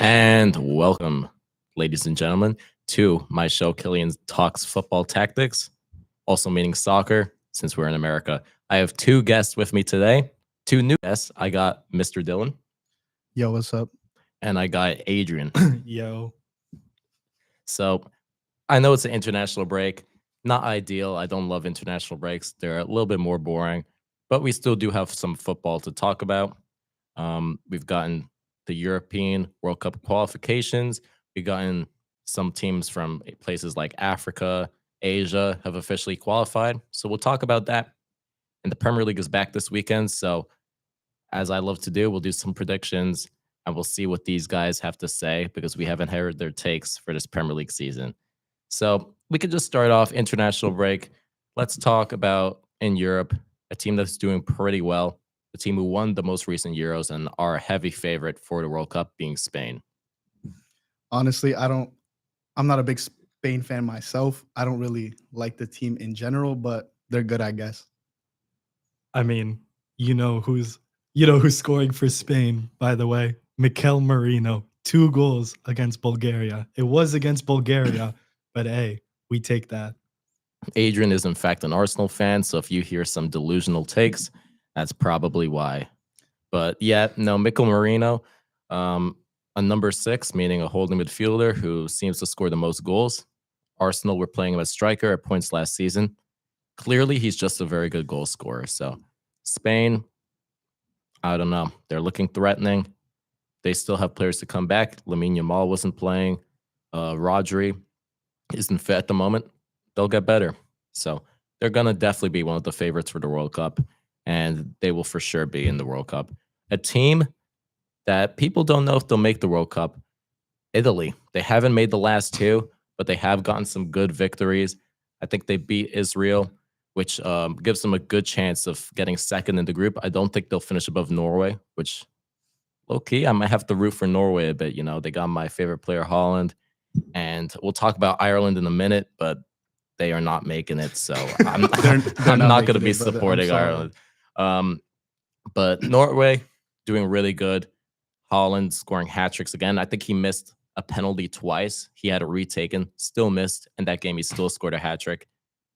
And welcome, ladies and gentlemen, to my show, Killian Talks Football Tactics, also meaning soccer, since we're in America. I have two guests with me today, two new guests. I got Mr. Dylan Yo, what's up? and I got Adrian. Yo. So I know it's an international break. Not ideal. I don't love international breaks. They're a little bit more boring, but we still do have some football to talk about. We've gotten the European World Cup qualifications. We've gotten some teams from places like Africa, Asia have officially qualified. So we'll talk about that. And the Premier League is back this weekend. So, as I love to do, we'll do some predictions and we'll see what these guys have to say because we haven't heard their takes for this Premier League season. So, we could just start off international break. Let's talk about in Europe, a team that's doing pretty well, the team who won the most recent Euros and are a heavy favorite for the World Cup being Spain. Honestly, I'm not a big Spain fan myself. I don't really like the team in general, but they're good, I guess. I mean, who's scoring for Spain, by the way. Mikel Merino, 2 goals against Bulgaria. It was against Bulgaria, but hey, we take that. Adrian is in fact an Arsenal fan, so if you hear some delusional takes, that's probably why. But yeah, no, Mikel Merino, a number 6, meaning a holding midfielder who seems to score the most goals. Arsenal were playing him as striker at points last season. Clearly, he's just a very good goal scorer. So Spain, I don't know. They're looking threatening. They still have players to come back. Lamine Yamal wasn't playing. Rodri isn't fit at the moment. They'll get better. So they're going to definitely be one of the favorites for the World Cup. And they will for sure be in the World Cup. A team that people don't know if they'll make the World Cup, Italy. They haven't made the last 2, but they have gotten some good victories. I think they beat Israel, which gives them a good chance of getting second in the group. I don't think they'll finish above Norway, which low-key, I might have to root for Norway a bit. You know, they got my favorite player, Holland. And we'll talk about Ireland in a minute, but they are not making it. So I'm not going to be supporting Ireland. But Norway doing really good. Holland scoring hat tricks again. I think he missed a penalty twice. He had it retaken, still missed. In that game, he still scored a hat trick.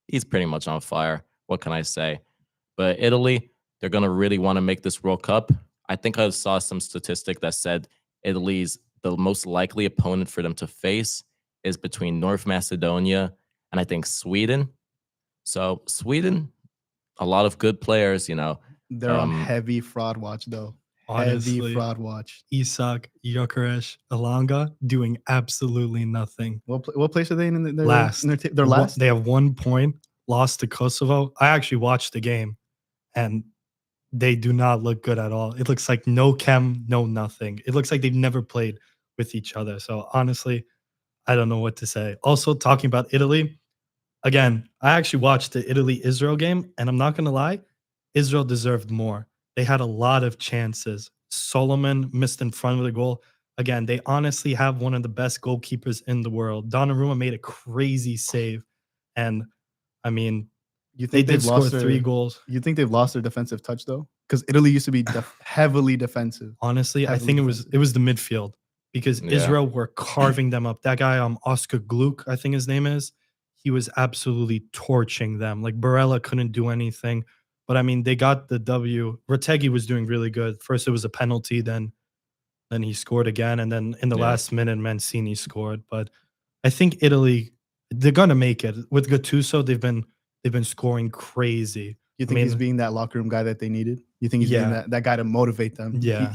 He's pretty much on fire. What can I say? But Italy, they're going to really want to make this World Cup. I think I saw some statistic that said Italy's the most likely opponent for them to face is between North Macedonia and I think Sweden. So Sweden, a lot of good players, you know. They're on heavy fraud watch, though. Honestly, heavy fraud watch. Isak, Gyökeres, Elanga doing absolutely nothing. What place are they in? They're last. They're last? They have 1 point, lost to Kosovo. I actually watched the game, and they do not look good at all. It looks like no chem, no nothing. It looks like they've never played with each other. So honestly, I don't know what to say. Also, talking about Italy, again, I actually watched the Italy-Israel game, and I'm not going to lie, Israel deserved more. They had a lot of chances. Solomon missed in front of the goal. Again, they honestly have one of the best goalkeepers in the world. Donnarumma made a crazy save. And, I mean, they did score 3 goals. You think they've lost their defensive touch, though? Because Italy used to be heavily defensive. Honestly, I think it was the midfield. Because Israel were carving them up. That guy, Oscar Gluck, I think his name is, he was absolutely torching them. Like, Barella couldn't do anything. But, I mean, they got the W. Retegui was doing really good. First, it was a penalty. Then he scored again. And then in the last minute, Mancini scored. But I think Italy, they're going to make it. With Gattuso, they've been scoring crazy. You think he's being that locker room guy that they needed? You think he's being that guy to motivate them? Yeah.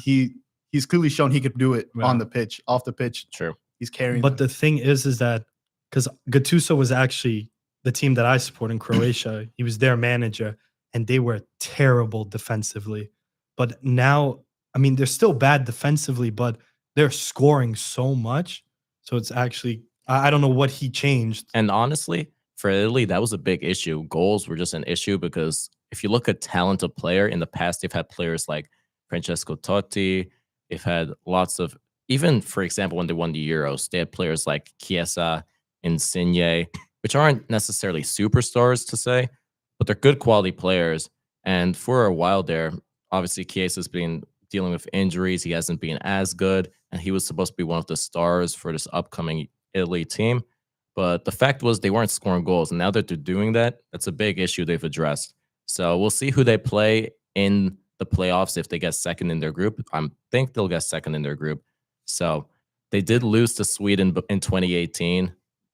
He's clearly shown he could do it on the pitch, off the pitch. True. He's carrying But the thing is that because Gattuso was actually the team that I support in Croatia, he was their manager, and they were terrible defensively. But now, I mean, they're still bad defensively, but they're scoring so much. So it's actually, I don't know what he changed. And honestly, for Italy, that was a big issue. Goals were just an issue because if you look at talent of player, in the past, they've had players like Francesco Totti. They've had lots of, even, for example, when they won the Euros, they had players like Chiesa, Insigne, which aren't necessarily superstars to say, but they're good quality players. And for a while there, obviously Chiesa's been dealing with injuries. He hasn't been as good, and he was supposed to be one of the stars for this upcoming Italy team. But the fact was they weren't scoring goals. And now that they're doing that, that's a big issue they've addressed. So we'll see who they play in the playoffs if they get second in their group. I think they'll get second in their group. So they did lose to Sweden in 2018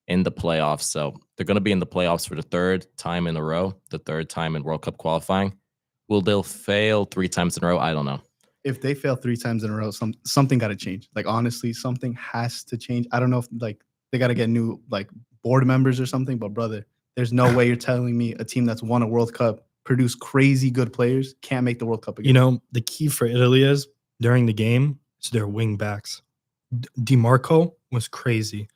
in the playoffs. So they're going to be in the playoffs for the third time in a row, the third time in World Cup qualifying. Will they fail 3 times in a row? I don't know. If they fail 3 times in a row, something got to change. Like, honestly, something has to change. I don't know if like they got to get new like board members or something, but brother, there's no way you're telling me a team that's won a World Cup, produced crazy good players, can't make the World Cup again. You know, the key for Italy is during the game is their wing backs. DiMarco was crazy.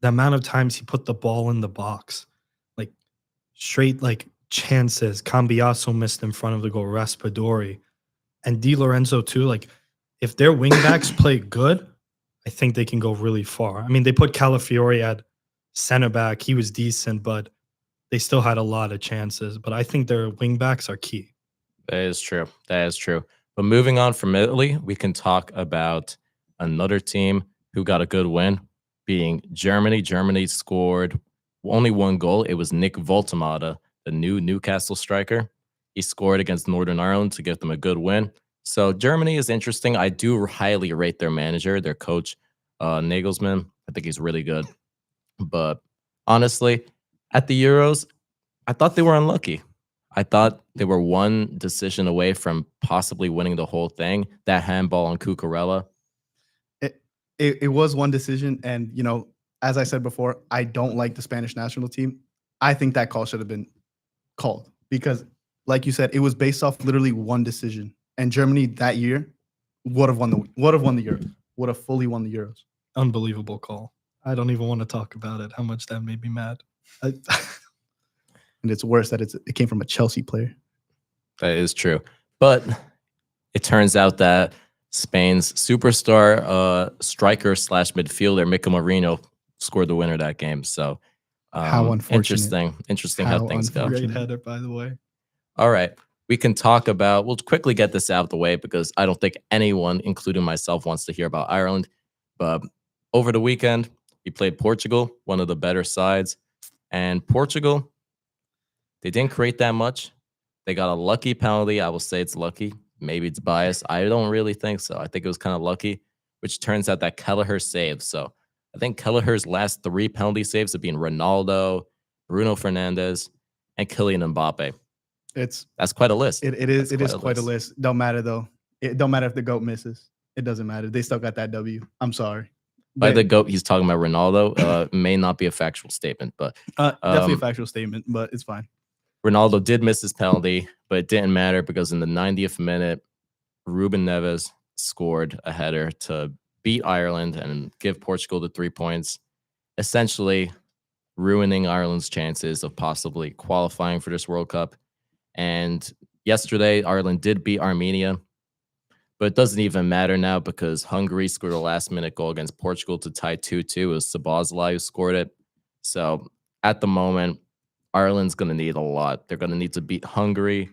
The amount of times he put the ball in the box, like straight like chances. Cambiaso missed in front of the goal, Raspadori, and Di Lorenzo too. Like if their wing backs play good, I think they can go really far. I mean, they put Calafiori at center back. He was decent, but they still had a lot of chances. But I think their wing backs are key. That is true. That is true. But moving on from Italy, we can talk about another team who got a good win, being Germany. Germany scored only 1 goal. It was Nick Voltemada, the new Newcastle striker. He scored against Northern Ireland to give them a good win. So Germany is interesting. I do highly rate their manager, their coach, Nagelsmann. I think he's really good. But honestly, at the Euros, I thought they were unlucky. I thought they were 1 decision away from possibly winning the whole thing. That handball on Cucurella. It was 1 decision. And, you know, as I said before, I don't like the Spanish national team. I think that call should have been called because, like you said, it was based off literally 1 decision. And Germany that year would have won the Euros, would have fully won the Euros. Unbelievable call. I don't even want to talk about it, how much that made me mad. And it's worse that it came from a Chelsea player. That is true. But it turns out that Spain's superstar striker / midfielder, Mikel Merino, scored the winner that game. So how unfortunate. Interesting how things go. Great header, by the way. All right. We can talk about, we'll quickly get this out of the way because I don't think anyone, including myself, wants to hear about Ireland. But over the weekend, we played Portugal, one of the better sides. And Portugal, they didn't create that much. They got a lucky penalty. I will say it's lucky. Maybe it's biased. I don't really think so. I think it was kind of lucky, which turns out that Kelleher saved. So I think Kelleher's last 3 penalty saves have been Ronaldo, Bruno Fernandes, and Kylian Mbappe. That's quite a list. It is quite a list. Don't matter though. It don't matter if the GOAT misses. It doesn't matter. They still got that W. I'm sorry. By the GOAT, he's talking about Ronaldo. May not be a factual statement, but definitely a factual statement, but it's fine. Ronaldo did miss his penalty, but it didn't matter because in the 90th minute, Ruben Neves scored a header to beat Ireland and give Portugal the 3 points, essentially ruining Ireland's chances of possibly qualifying for this World Cup. And yesterday, Ireland did beat Armenia, but it doesn't even matter now because Hungary scored a last-minute goal against Portugal to tie 2-2. It was Szoboszlai who scored it. So at the moment, Ireland's going to need a lot. They're going to need to beat Hungary.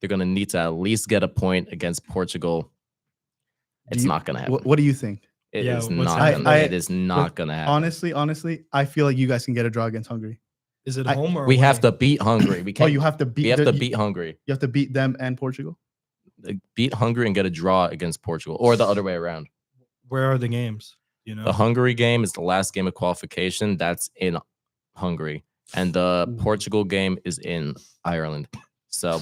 They're going to need to at least get a point against Portugal. It's not going to happen. What do you think? It is not going to happen. Honestly, I feel like you guys can get a draw against Hungary. Is it home or we away? have to beat Hungary. We can't. You have to beat. We have to beat Hungary. You have to beat them and Portugal. Beat Hungary and get a draw against Portugal, or the other way around. Where are the games? You know, the Hungary game is the last game of qualification. That's in Hungary, and the Portugal game is in Ireland. So,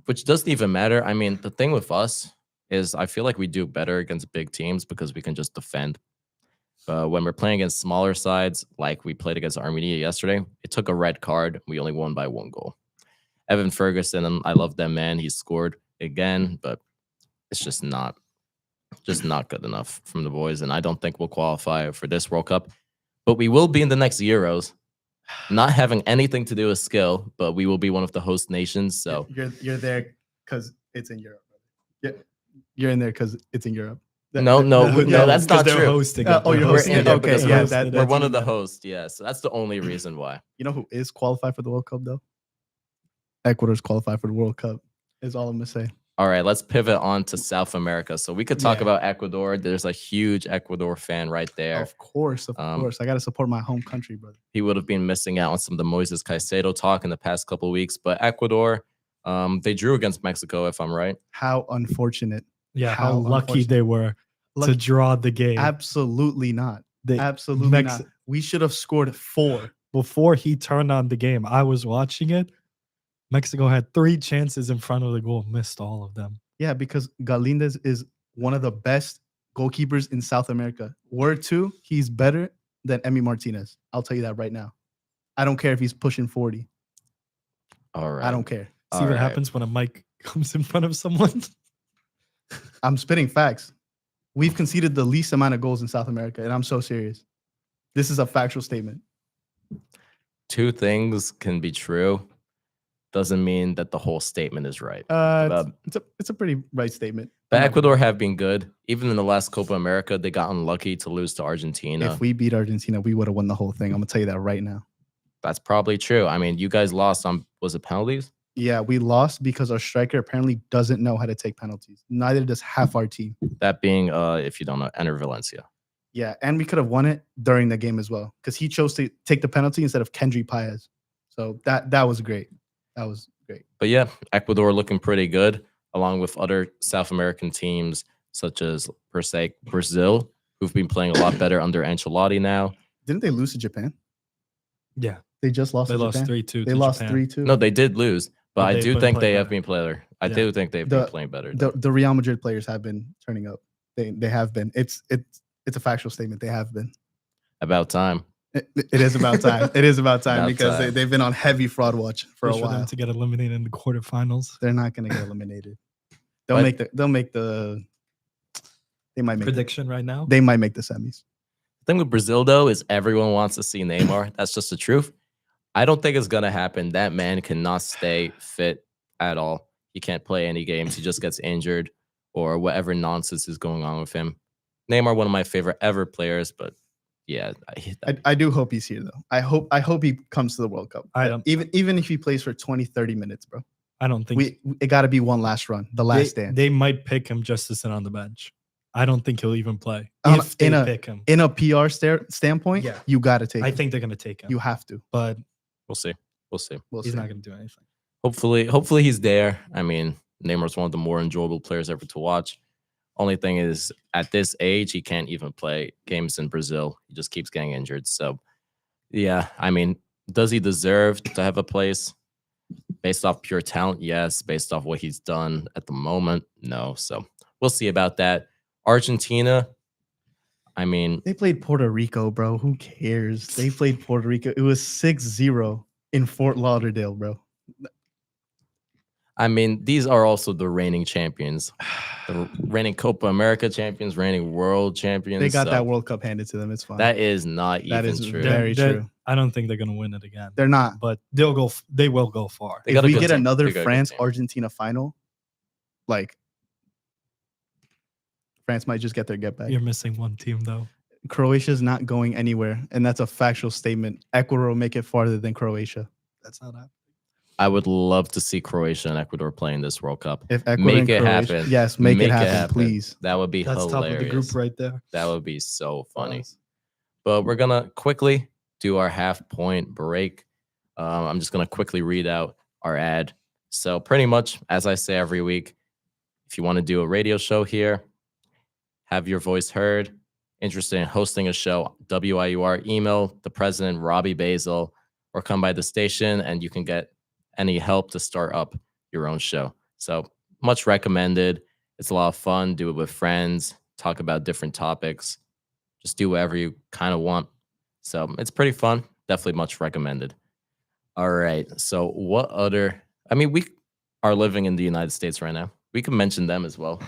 which doesn't even matter. I mean, the thing with us is I feel like we do better against big teams because we can just defend. When we're playing against smaller sides, like we played against Armenia yesterday, it took a red card. We only won by 1 goal. Evan Ferguson, I love that man. He scored again, but it's just not good enough from the boys. And I don't think we'll qualify for this World Cup. But we will be in the next Euros, not having anything to do with skill, but we will be one of the host nations. So you're there because it's in Europe. Yeah, you're in there because it's in Europe. No, that's not true. Hosting you're hosting. Okay, yeah, we're one of the hosts. Yeah, so that's the only reason why. You know who is qualified for the World Cup though? Ecuador's qualified for the World Cup. Is all I'm gonna say. All right, let's pivot on to South America. So we could talk Yeah. about Ecuador. There's a huge Ecuador fan right there. Of course. Um, I got to support my home country, brother. He would have been missing out on some of the Moises Caicedo talk in the past couple of weeks. But Ecuador, they drew against Mexico, if I'm right. How unfortunate. Yeah, how How lucky they were to Lucky- draw the game. Absolutely not. They- Absolutely Mex- not. We should have scored 4. Before he turned on the game, I was watching it. Mexico had 3 chances in front of the goal, missed all of them. Yeah, because Galindez is one of the best goalkeepers in South America. Word 2, he's better than Emi Martinez. I'll tell you that right now. I don't care if he's pushing 40. All right. I don't care. See All what right. happens when a mic comes in front of someone? I'm spitting facts. We've conceded the least amount of goals in South America, and I'm so serious. This is a factual statement. 2 things can be true. Doesn't mean that the whole statement is right. It's a pretty right statement. But Ecuador have been good. Even in the last Copa America, they got unlucky to lose to Argentina. If we beat Argentina, we would have won the whole thing. I'm gonna tell you that right now. That's probably true. I mean, you guys lost on, was it penalties? Yeah, we lost because our striker apparently doesn't know how to take penalties. Neither does half our team. That being, if you don't know, Enter Valencia. Yeah, and we could have won it during the game as well because he chose to take the penalty instead of Kendry Paez. So that was great. That was great. But yeah, Ecuador looking pretty good, along with other South American teams such as, per se, Brazil, who've been playing a lot better under Ancelotti now. Didn't they lose to Japan? Yeah, They just lost they to lost Japan? 3-2. They lost 3-2. No, they did lose, but But I they've do been think playing they have better. been playing better. I Yeah. do think they've The- been playing better. The Real Madrid players have been turning up. They have been. It's a factual statement. They have been. About time. It is about time. It is about time About because time. they've been on heavy fraud watch for a Push for them while. to get eliminated in the quarterfinals. They're not going to get eliminated. But- They might make. Prediction right now. They might make the semis. The thing with Brazil, though, is everyone wants to see Neymar. That's just the truth. I don't think it's going to happen. That man cannot stay fit at all. He can't play any games. He just gets injured or whatever nonsense is going on with him. Neymar, one of my favorite ever players, but yeah, I do hope he's here though. I hope he comes to the World Cup. I don't- Even if he plays for 20, 30 minutes, bro. I don't think It got to be one last run, the last stand. they might pick him just to sit on the bench. I don't think he'll even play Um, if they in a- pick him. In a PR standpoint, Yeah. you got to take. I him. think they're gonna take him, you have to. but we'll see. We'll see. We'll he's see. not gonna do anything. Hopefully he's there. I mean, Neymar's one of the more enjoyable players ever to watch. Only thing is, at this age, he can't even play games in Brazil. He just keeps getting injured. So, yeah, I mean, does he deserve to have a place? Based off pure talent, yes. Based off what he's done at the moment, no. So we'll see about that. Argentina, I mean, They played Puerto Rico, bro. Who cares? They played Puerto Rico. It was 6-0 in Fort Lauderdale, bro. these are also the reigning champions, the reigning Copa America champions, reigning world champions. They got so that World Cup handed to them. It's fine. That is not That even is true. very true. I don't think they're gonna win it again, They're not. but they'll go. They will go far. They If got a we good get team. another They got a good France team. Argentina final, like France might just get their get back. You're missing one team though. Croatia's not going anywhere, and that's a factual statement. Ecuador will make it farther than Croatia. That's not happening. I would love to see Croatia and Ecuador play in this World Cup. If Ecuador Make and it Croatia, happen. yes, make it happen, please. That would be That's top of the hilarious. group right there. That would be so funny. Pause. But we're gonna quickly do our half-point break. I'm just gonna quickly read out our ad. So pretty much, as I say every week, if you want to do a radio show here, have your voice heard, interested in hosting a show, WIUR, email the president, Robbie Basil, or come by the station and you can get any help to start up your own show. So much recommended. It's a lot of fun. Do it with friends, talk about different topics. Just do whatever you kind of want. So it's pretty fun. Definitely much recommended. All right. So what other, we are living in the United States right now. We can mention them as well.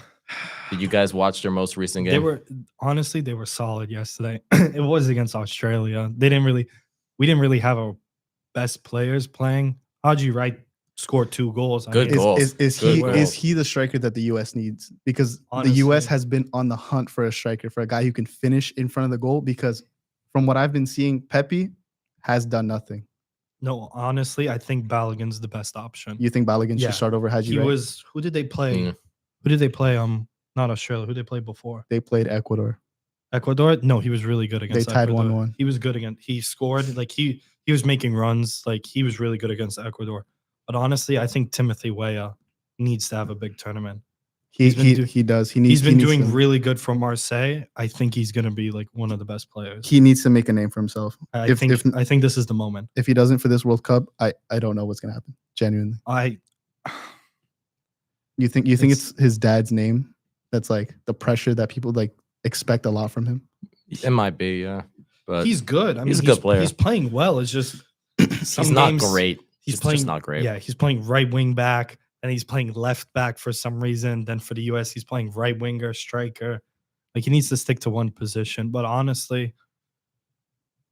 Did you guys watch their most recent game? They were solid yesterday. It was against Australia. We didn't really have our best players playing. Haji Wright scored 2 goals. Good mean, goal. Is Good he goal. is he the striker that the U.S. needs? Because the U.S. Honestly. has been on the hunt for a striker, for a guy who can finish in front of the goal. Because from what I've been seeing, Pepe has done nothing. No, honestly, I think Balogun's the best option. You think Balogun Yeah. should start over Haji He Ray? was. Who did they play? Mm. Who did they play? Not Australia. Who did they play before? They played Ecuador. Ecuador? No, he was really good against They tied Ecuador. 1-1. He was good against. He scored like he was making runs. Like he was really good against Ecuador. But honestly, I think Timothy Weah needs to have a big tournament. He does. He needs. He's been he needs doing to, really good for Marseille. I think he's gonna be like one of the best players. He needs to make a name for himself. I think this is the moment. If he doesn't for this World Cup, I don't know what's gonna happen. Genuinely. You think it's his dad's name? That's like the pressure that people like expect a lot from him. It might be, yeah. But He's good. I mean, he's a good player. He's playing well. It's just he's not great. He's Just playing not great. Yeah, he's playing right wing back, and he's playing left back for some reason. Then for the US, he's playing right winger, striker. Like he needs to stick to one position. But honestly,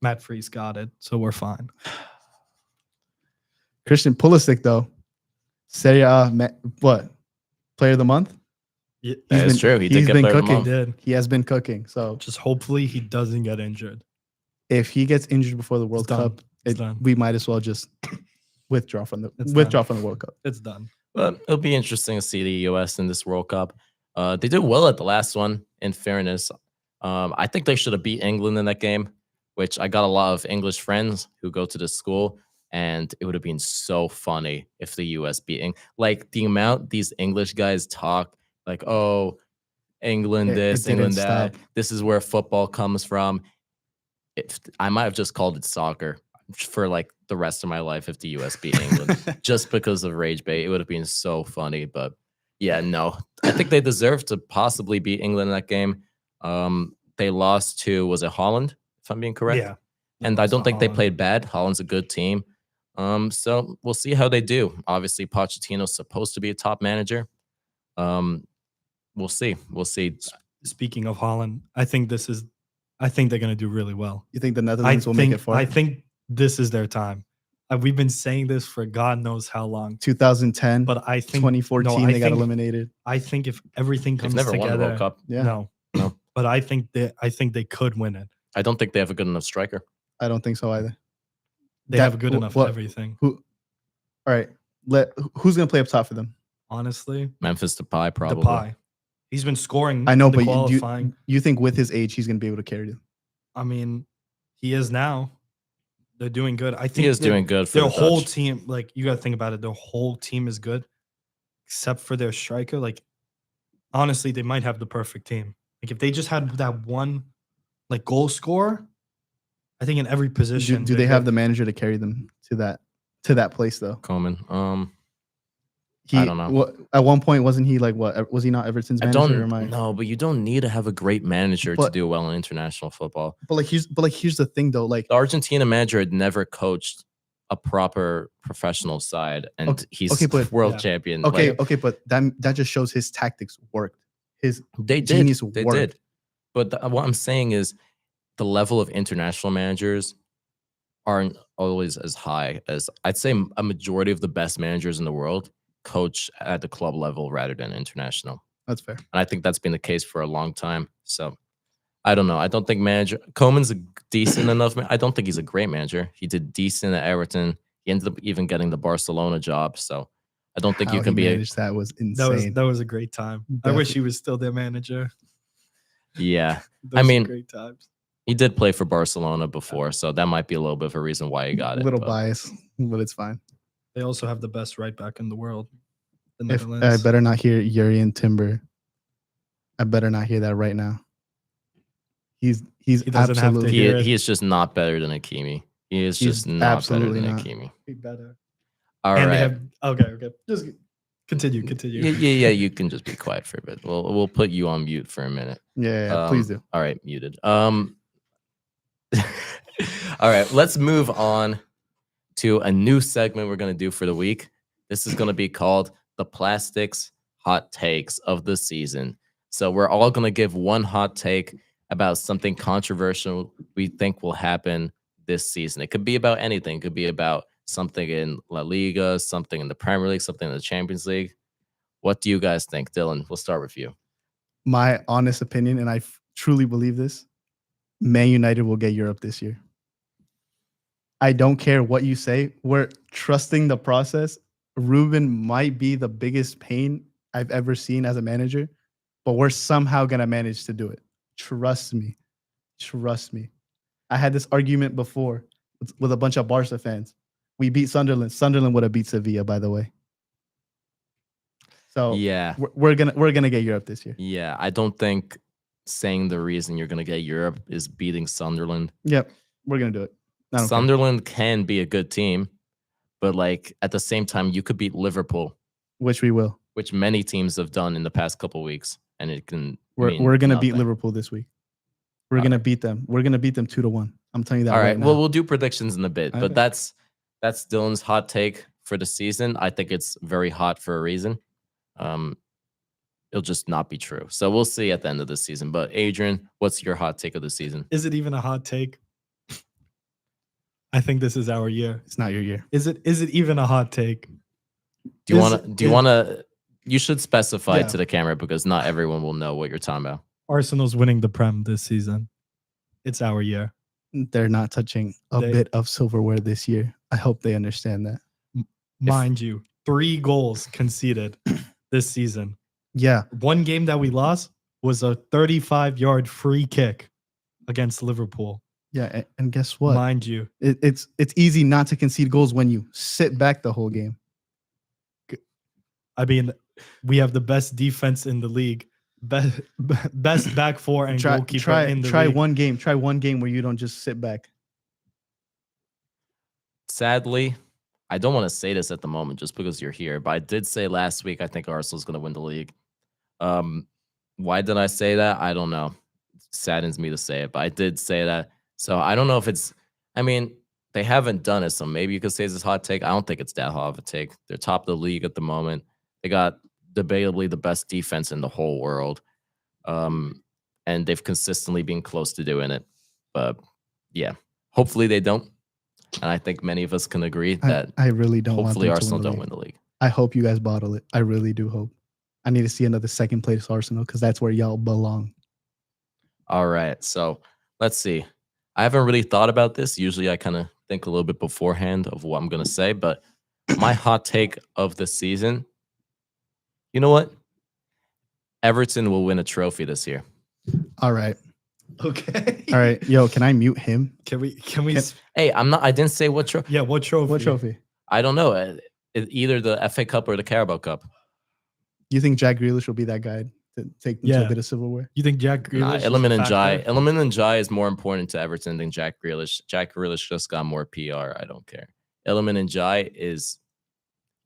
Matt Freese got it, so we're fine. Christian Pulisic though, Serie A, what player of the month? Yeah, That is true. He did he's get been player of the cooking. month. did. He has been cooking. So Just hopefully he doesn't get injured. if he gets injured before the World done. Cup, It's done. we might as well just withdraw from the It's from the World Cup. It's done. But it'll be interesting to see the US in this World Cup. They did well at the last one, in fairness. I think they should have beat England in that game, which I got a lot of English friends who go to the school, and it would have been so funny if the US beat like the amount these English guys talk, like, oh, England this, didn't England that. stop. This is where football comes from. I might have just called it soccer for like the rest of my life if the US beat England just because of rage bait. It would have been so funny. But yeah, no, I think they deserve to possibly beat England in that game. They lost to, was it Holland, if I'm being correct? Yeah. And I don't think they played bad. Holland's a good team. So we'll see how they do. Obviously, Pochettino's supposed to be a top manager. We'll see. We'll see. Speaking of Holland, I think they're going to do really well. You think the Netherlands will make it far? I think this is their time. We've been saying this for God knows how long. 2010, But I think 2014, no, they got eliminated. I think if everything They've comes never together, won the World Cup. Yeah. no. But I think they could win it. I don't think they have a good enough striker. I don't think so either. They have good enough what- everything. All right, who's gonna play up top for them? Honestly, Memphis Depay, probably. Depay. He's been scoring. I know, in the but qualifying. you think with his age he's gonna be able to carry them? I mean, he is now. They're doing good. I think He is doing good for their the whole Dutch. team. Like you got to think about it. Their whole team is good, except for their striker. Like honestly, they might have the perfect team. Like if they just had that one, like goal scorer, I think in every position. Do they have the manager to carry them to that place though? Coleman. I don't know. At one point, wasn't he like what? Was he not Everton's I manager? don't know, but you don't need to have a great manager to But- do well in international football. But here's the thing though. Like The Argentina manager had never coached a proper professional side, and Okay, he's okay, but- world Yeah. champion. okay, Like, okay, but that just shows his tactics worked. His they did. genius They worked. did. But what I'm saying is the level of international managers aren't always as high as I'd say a majority of the best managers in the world coach at the club level rather than international. That's fair. And I think that's been the case for a long time. So I don't know. I don't think Coleman's a decent enough. I don't think he's a great manager. He did decent at Everton. He ended up even getting the Barcelona job. So I don't think How you can he be managed that was insane. That was a great time. I wish he was still their manager. yeah. Those mean, were great times. He did play for Barcelona before, so that might be a little bit of a reason why he got it. Little but- bias, but it's fine. They also have the best right back in the world. The If, Netherlands. I better not hear Yuri and Timber. I better not hear that right now. He's He doesn't have to absolutely hear it. He is just not better than Hakimi. He is He's just not better absolutely than not. Hakimi. Be better. All and right. they have okay. Just continue. Yeah. You can just be quiet for a bit. We'll put you on mute for a minute. yeah, please do. All right, muted. All right, let's move on to a new segment we're going to do for the week. This is going to be called the Plastics Hot Takes of the Season. So we're all going to give one hot take about something controversial we think will happen this season. It could be about anything. It could be about something in La Liga, something in the Premier League, something in the Champions League. What do you guys think? Dylan, we'll start with you. My honest opinion, and I truly believe this, Man United will get Europe this year. I don't care what you say. We're trusting the process. Ruben might be the biggest pain I've ever seen as a manager, but we're somehow going to manage to do it. Trust me. Trust me. I had this argument before with a bunch of Barca fans. We beat Sunderland. Sunderland would have beat Sevilla, by the way. So Yeah. we're gonna get Europe this year. Yeah. I don't think saying the reason you're going to get Europe is beating Sunderland. Yep, we're gonna do it. I don't care. Sunderland can be a good team, but like at the same time, you could beat Liverpool, Which we will. which many teams have done in the past couple weeks, and it can. We're gonna beat nothing. Liverpool this week. We're All gonna beat them. We're gonna beat them 2-1. I'm telling you that. All right. now. Well, we'll do predictions in a bit, but Okay. that's Dylan's hot take for the season. I think it's very hot for a reason. It'll just not be true. So we'll see at the end of the season. But Adrian, what's your hot take of the season? Is it even a hot take? I think this is our year. It's not your year. Is it even a hot take? Do you Is- want to? Do you is- want to? You should specify Yeah. to the camera because not everyone will know what you're talking about. Arsenal's winning the Prem this season. It's our year. They're not touching a They- bit of silverware this year. I hope they understand that. Mind you, 3 goals conceded this season. Yeah, One game that we lost was a 35-yard free kick against Liverpool. yeah, and guess what? Mind you, It's easy not to concede goals when you sit back the whole game. I mean, we have the best defense in the league, best back four and goalkeeper in the Try league. one game. Try one game where you don't just sit back. Sadly, I don't want to say this at the moment just because you're here, but I did say last week I think Arsenal's going to win the league. Why did I say that? I don't know. It saddens me to say it, but I did say that. So I don't know if it's. I mean, they haven't done it, so maybe you could say it's a hot take. I don't think it's that hot of a take. They're top of the league at the moment. They got debatably the best defense in the whole world, and they've consistently been close to doing it. But yeah, hopefully they don't. And I think many of us can agree that I really don't. hopefully want them to Arsenal win the don't league. win the league. I hope you guys bottle it. I really do hope. I need to see another second place Arsenal because that's where y'all belong. All right, so let's see. I haven't really thought about this. Usually I kind of think a little bit beforehand of what I'm going to say, but my hot take of the season, you know what? Everton will win a trophy this year. All right. Okay. All right. Yo, can I mute him? Can we? Hey, I didn't say what trophy. Yeah. What trophy? What trophy? I don't know. Either the FA Cup or the Carabao Cup. You think Jack Grealish will be that guy to take them to Yeah. a bit of silverware? You think Jack Grealish? Nah, is a Element and Jai. factor? Element and Jai is more important to Everton than Jack Grealish. Jack Grealish just got more PR. I don't care. Element and Jai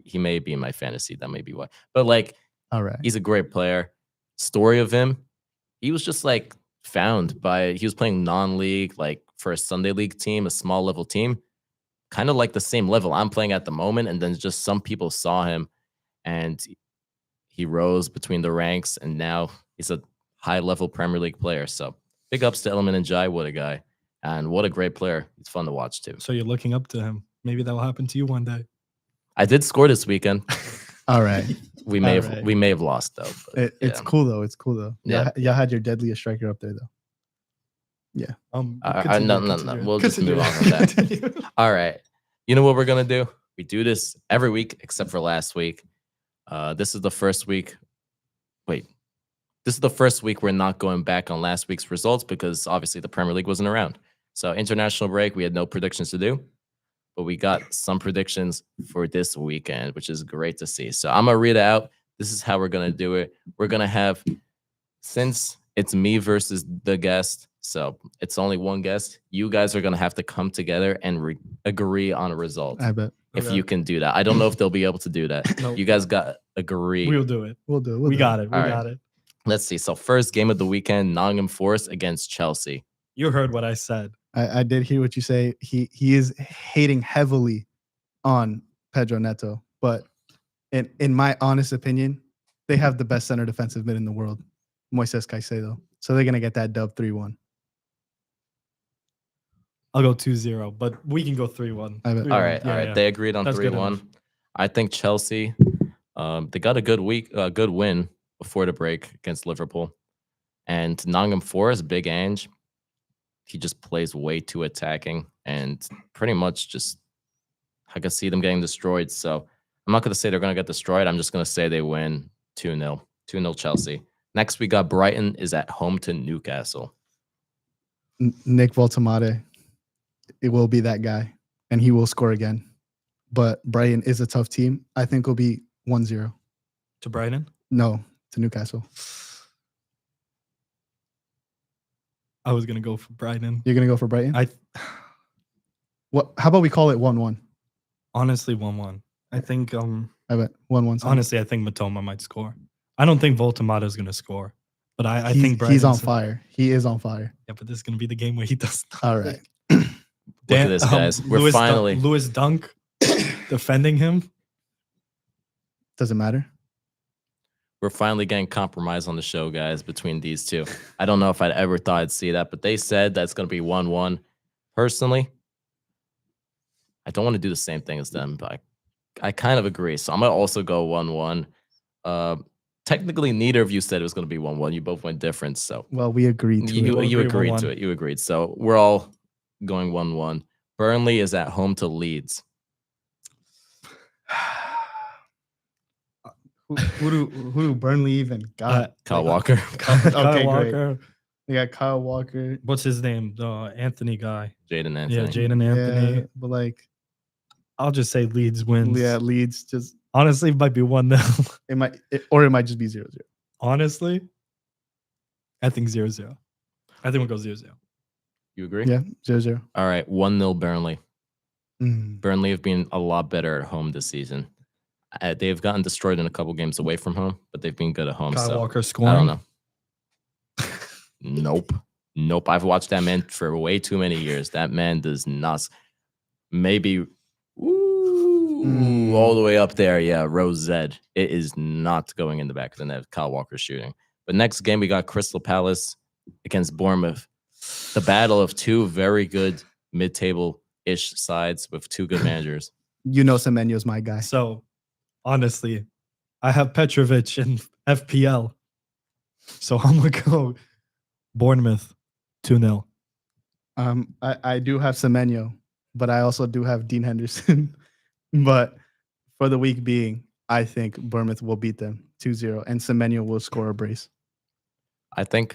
he may be in my fantasy. That may be why. But like, All right. he's a great player. Story of him, he was just like he was playing non-league, like for a Sunday league team, a small level team, kind of like the same level I'm playing at the moment. And then just some people saw him and he rose between the ranks and now he's a high level Premier League player. So big ups to Element and Jai. What a guy. And what a great player. It's fun to watch too. So you're looking up to him. Maybe that will happen to you one day. I did score this weekend. All right. We may All right. have lost though. but It's yeah. cool though. It's cool though. Yeah. Y'all had your deadliest striker up there though. No. We'll just move on with that. Continue. All right. You know what we're going to do? We do this every week except for last week. This is the first week. Wait. This is the first week we're not going back on last week's results because obviously the Premier League wasn't around. So international break, we had no predictions to do, but we got some predictions for this weekend, which is great to see. So I'm going to read it out. This is how we're going to do it. We're going to have, since it's me versus the guest, so it's only one guest, you guys are going to have to come together and agree on a result. I bet. If Okay. you can do that. I don't know if they'll be able to do that. No. You guys got to agree. We'll do it. We'll do it. We got it. We All right. got it. Let's see. So first game of the weekend, Nottingham Forest against Chelsea. You heard what I said. I did hear what you say. He is hating heavily on Pedro Neto, but in my honest opinion, they have the best center defensive mid in the world, Moises Caicedo. So they're gonna get that dub 3-1. I'll go 2-0, but we can go 3-1. I bet. All right. Yeah, all right. yeah. They agreed on That's good 3-1. enough. I think Chelsea, they got a good win before the break against Liverpool. And Nottingham Forest, Big Ange, he just plays way too attacking. and pretty much just I could see them getting destroyed. So I'm not going to say they're going to get destroyed. I'm just going to say they win 2-0. 2-0 Chelsea. Next, we got Brighton is at home to Newcastle. Nick Voltamade, it will be that guy, and he will score again. But Brighton is a tough team. I think it'll be 1-0. To Brighton? No, to Newcastle. I was gonna go for Brighton. You're gonna go for Brighton? I What? How about we call it 1-1? honestly 1-1. I think I bet 1-1. honestly I think Matoma might score. I don't think Voltamata is gonna score, but I think he's on Brighton's- fire. He is on fire. Yeah, but this is gonna be the game where he does. All right. Look at this, guys. We're Lewis Dunk defending him. Doesn't matter. We're finally getting compromise on the show, guys, between these two. I don't know if I'd ever thought I'd see that, but they said that's going to be 1-1. Personally, I don't want to do the same thing as them, but I kind of agree. So I'm going to also go 1-1. Technically, neither of you said it was going to be 1-1. You both went different. So Well, we agreed to it. you agree agreed 1-1. to it. You agreed. So we're all going 1-1. Burnley is at home to Leeds. Who do Burnley even got? Kyle Walker. Kyle Okay, great. Walker. They got Kyle Walker. What's his name? The Anthony guy. Jaden Anthony. Yeah, Jaden Anthony. Yeah, but like, I'll just say Leeds wins. yeah, Leeds just Honestly, it might be 1-0. it might just be 0-0. Honestly, I think 0-0. I think we'll go 0-0. You agree? Yeah, 0-0. All right. 1-0 Burnley. Mm. Burnley have been a lot better at home this season. They've gotten destroyed in a couple games away from home, but they've been good at home. Kyle So Walker scoring. I don't know. Nope. I've watched that man for way too many years. That man does not. Maybe all the way up there. Yeah, Rose Zed. It is not going in the back of the net. Kyle Walker shooting. But next game we got Crystal Palace against Bournemouth. The battle of two very good mid-table-ish sides with two good managers. You know, Semenyo's my guy. So, honestly, I have Petrovic in FPL. So I'm going to go Bournemouth 2-0. I do have Semenyo, but I also do have Dean Henderson. But for the week being, I think Bournemouth will beat them 2-0, and Semenyo will score a brace. I think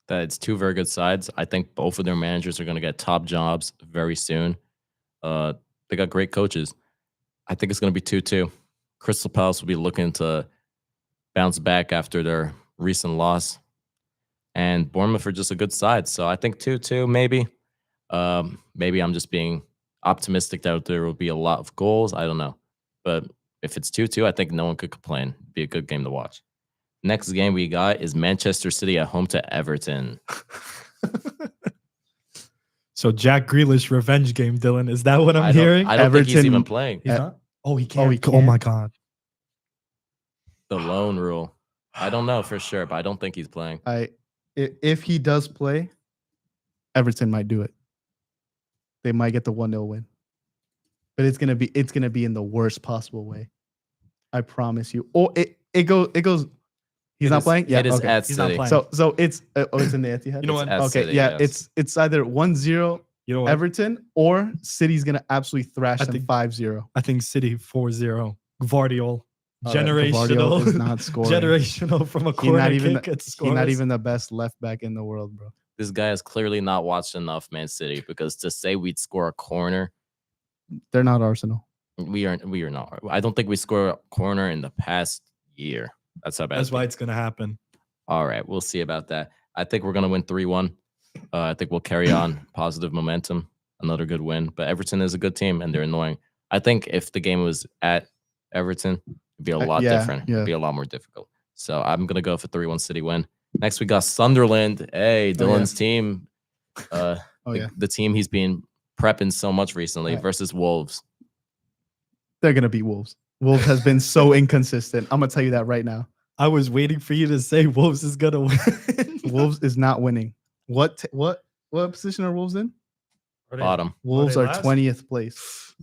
that it's two very good sides. I think both of their managers are going to get top jobs very soon. They got great coaches. I think it's going to be 2-2. Crystal Palace will be looking to bounce back after their recent loss. And Bournemouth are just a good side. So I think 2-2 maybe. Maybe I'm just being optimistic that there will be a lot of goals. I don't know. But if it's 2-2, I think no one could complain. It'd be a good game to watch. Next game we got is Manchester City at home to Everton. So Jack Grealish revenge game, Dylan. Is that what I'm hearing? I don't think he's Everton- even playing. He's not? Oh, he can't. Oh, he Oh can't? my God. The loan rule. I don't know for sure, but I don't think he's playing. If he does play, Everton might do it. They might get the 1-0 win. But it's gonna be in the worst possible way. I promise you. Or it goes. He's It not is- playing. Yeah, it is okay. at He's not City. playing. So it's it's in the Etihad. You know what? At Okay, City, yeah, yes. it's either 1-0 You know what? Everton or City's gonna absolutely thrash I them think- 5-0. I think City 4-0. Gvardiol. All right, Gvardiol Generational. is not scoring. Generational from a He's corner not even kick. he's not even the best left back in the world, bro. This guy has clearly not watched enough Man City, because to say we'd score a corner, They're not Arsenal. we are not. I don't think we scored a corner in the past year. That's how bad. That's it's why been. it's going to happen. All right, we'll see about that. I think we're gonna win 3-1. I think we'll carry on positive momentum. Another good win. But Everton is a good team and they're annoying. I think if the game was at Everton, it'd be a lot yeah, different. yeah. It'd be a lot more difficult. So I'm gonna go for 3-1 City win. Next we got Sunderland. Hey, Oh, yeah. Dylan's team. Oh yeah, The team he's been prepping so much recently Right. versus Wolves. they're gonna beat Wolves. Wolves has been so inconsistent. I'm gonna tell you that right now. I was waiting for you to say Wolves is going to win. Wolves is not winning. What position are Wolves in? Bottom. Wolves are last? 20th place.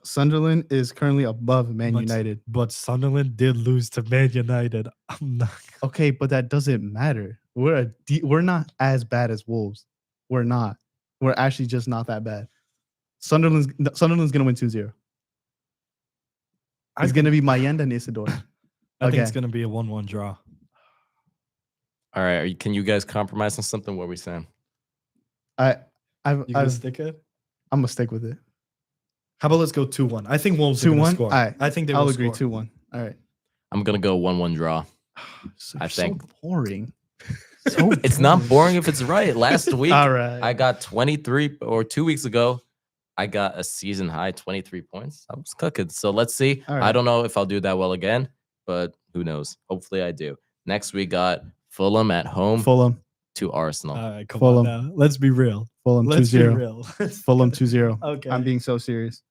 Sunderland is currently above Man But- United. But Sunderland did lose to Man United. I'm not. Okay, but that doesn't matter. We're not as bad as Wolves. We're not. We're actually just not that bad. Sunderland's going to win 2-0. It's going to be Mayenda and Isidore. I think it's again. going to be a 1-1 draw. All right. Can you guys compromise on something? What are we saying? You gonna stick it? I'm going to stick with it. How about let's go 2-1? I think Wolves are going to 2-1? score. All right. I think they I'll will agree. score. 2-1. All right. I'm going to go 1-1 draw. So, I think- so boring. It's not boring if it's right. Last week, All right. I got 23, or 2 weeks ago, I got a season high 23 points. I was cooking. So let's see. All I right. don't know if I'll do that well again, but who knows? Hopefully I do. Next, we got Fulham at home Fulham. to Arsenal. All right, come Fulham. on now. Let's be real. Fulham Let's be 2-0. real. Fulham 2-0. Okay. I'm being so serious.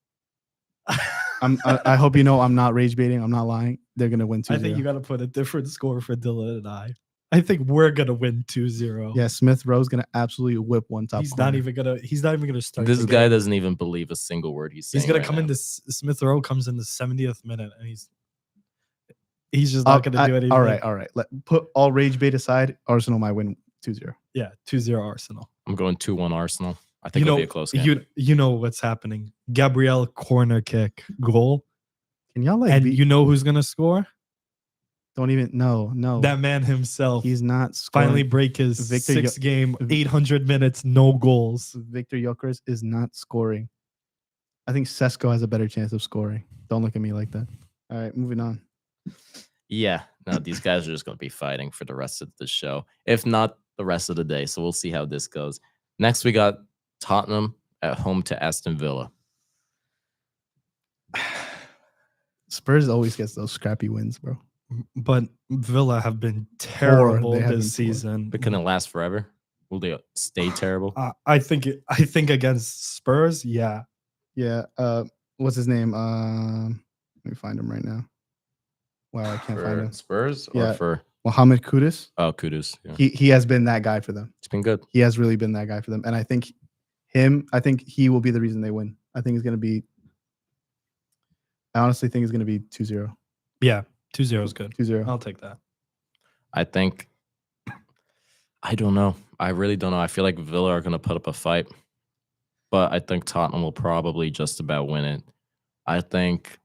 I hope you know I'm not rage baiting. I'm not lying. They're going to win 2-0. I think you got to put a different score for Dylan and I. I think we're going to win 2-0. Yeah, Smith Rowe's going to absolutely whip one top He's corner. not even going to start. This the guy game. doesn't even believe a single word he's saying. He's going right to come now. into Smith Rowe comes in the 70th minute and he's just not going to do anything. All right. Put all rage bait aside. Arsenal might win 2-0. Yeah, 2-0 Arsenal. I'm going 2-1 Arsenal. I think it'll be a close game. You know what's happening. Gabriel corner kick goal. Can y'all like And you know who's going to score? don't even no. That man himself. He's not scoring. Finally break his Victor 6-game, 800 minutes, no goals. Victor Gyökeres is not scoring. I think Sesko has a better chance of scoring. Don't look at me like that. All right, moving on. Yeah. No, these guys are just going to be fighting for the rest of the show, if not the rest of the day. So we'll see how this goes. Next, we got Tottenham at home to Aston Villa. Spurs always gets those scrappy wins, bro. But Villa have been terrible They have been this poor. season. But can it last forever? Will they stay terrible? I think against Spurs, yeah. Yeah. What's his name? Let me find him right now. Wow, I can't find For him. Spurs or Yeah. for Mohamed Kudus. Kudus? Yeah. He has been that guy for them. It's been good. He has really been that guy for them. And I think he will be the reason they win. I honestly think it's going to be 2-0. Yeah, 2-0 is good. 2-0. I'll take that. I don't know. I really don't know. I feel like Villa are going to put up a fight, but I think Tottenham will probably just about win it. I think.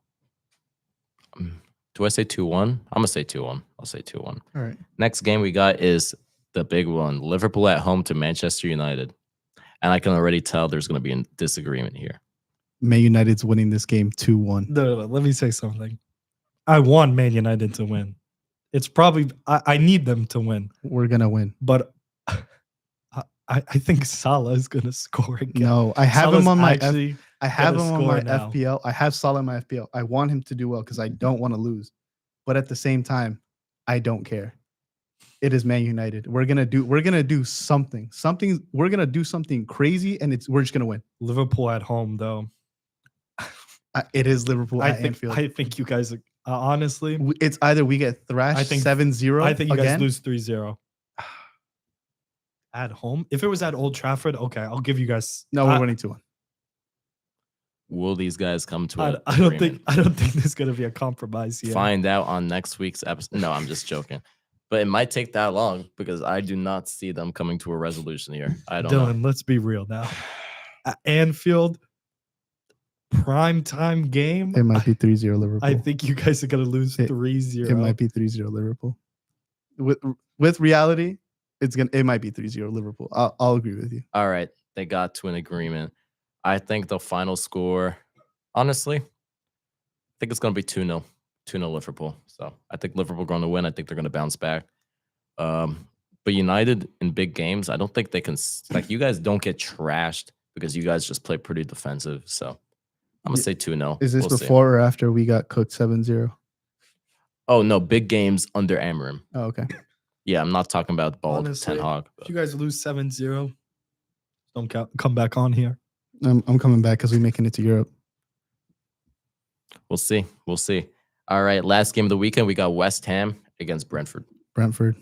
Do I say 2-1? I'm going to say 2-1. I'll say 2-1. All right. Next game we got is the big one. Liverpool at home to Manchester United. And I can already tell there's going to be a disagreement here. Man United's winning this game 2-1. No, let me say something. I want Man United to win. It's probably I need them to win, We're going to win. but I think Salah is going to score again. No, I have Salah's him on my actually I have him gonna on my score now. FPL. I have Salah in my FPL. I want him to do well because I don't want to lose. But at the same time, I don't care. It is Man United. We're gonna do something. We're gonna do something crazy, and we're just gonna win. Liverpool at home though. It is Liverpool at Anfield. I think you guys honestly. It's either we get thrashed 7-0. I think you again. guys lose 3-0 at home. If it was at Old Trafford, okay, I'll give you guys. No, we're winning 2-1. Will these guys come to an I don't agreement? think there's gonna be a compromise here. Find out on next week's episode. No, I'm just joking. But it might take that long because I do not see them coming to a resolution here. I don't know. Dylan, let's be real now. At Anfield, prime time game. It might be 3-0 Liverpool. I think you guys are gonna lose 3-0. it might be 3-0 Liverpool. With reality, it might be 3-0 Liverpool. I'll agree with you. All right. They got to an agreement. I think the final score, honestly, I think it's going to be 2-0. 2-0 Liverpool. So I think Liverpool going to win. I think they're going to bounce back. But United in big games, I don't think they can. Like, you guys don't get trashed because you guys just play pretty defensive. So I'm going to say 2-0. Is this We'll see. before or after we got cooked 7-0? Oh, no. Big games under Amorim. Oh, okay. Yeah, I'm not talking about bald Honestly, Ten Hag. If you guys lose 7-0, don't come back on here. I'm coming back because we're making it to Europe. We'll see. We'll see. All right. Last game of the weekend, we got West Ham against Brentford. Brentford.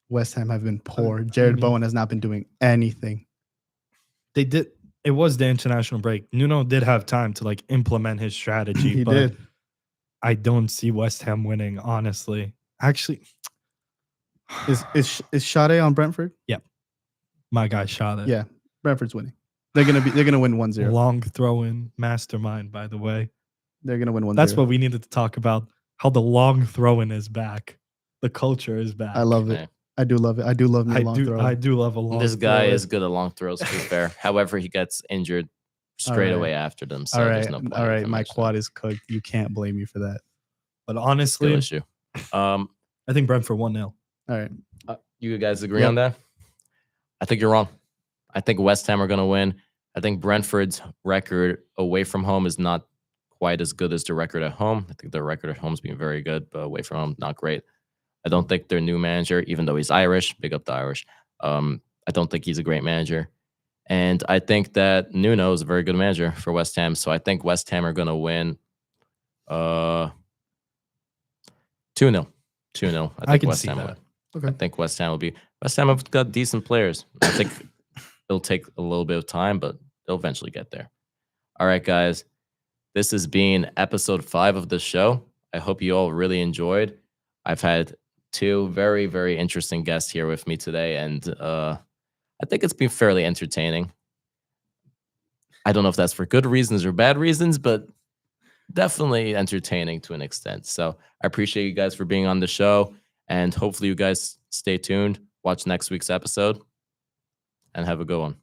West Ham have been poor. Jared Bowen has not been doing anything. They did. It was the international break. Nuno did have time to implement his strategy. He but did. I don't see West Ham winning, honestly. Actually, Is Sade on Brentford? Yep. My guy shot it. Yeah, Brentford's winning. They're gonna win 1-0. Long throw-in mastermind, by the way. They're gonna win 1-0. That's what we needed to talk about. How the long throw-in is back. The culture is back. I love it. Okay. I do love it. I do love me a long throw. I do love a long. This guy throw-in. is good at long throws, to be fair. However, he gets injured straight right. away after them. So all there's right, no point. all in right. My mentioning quad is cooked. You can't blame me for that. But skill honestly, issue. I think Brentford 1-0. All right. You guys agree Yep. on that? I think you're wrong. I think West Ham are going to win. I think Brentford's record away from home is not quite as good as the record at home. I think their record at home has been very good, but away from home, not great. I don't think their new manager, even though he's Irish, big up the Irish, I don't think he's a great manager. And I think that Nuno is a very good manager for West Ham. So I think West Ham are going to win 2-0. 2-0. I think can West see Ham that. will. Okay. I think West Ham will be. West Ham have got decent players. I think it'll take a little bit of time, but they'll eventually get there. All right, guys. This has been episode 5 of the show. I hope you all really enjoyed. I've had 2 very, very interesting guests here with me today, and I think it's been fairly entertaining. I don't know if that's for good reasons or bad reasons, but definitely entertaining to an extent. So I appreciate you guys for being on the show, and hopefully you guys stay tuned, watch next week's episode, and have a good one.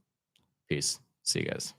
Peace. See you guys.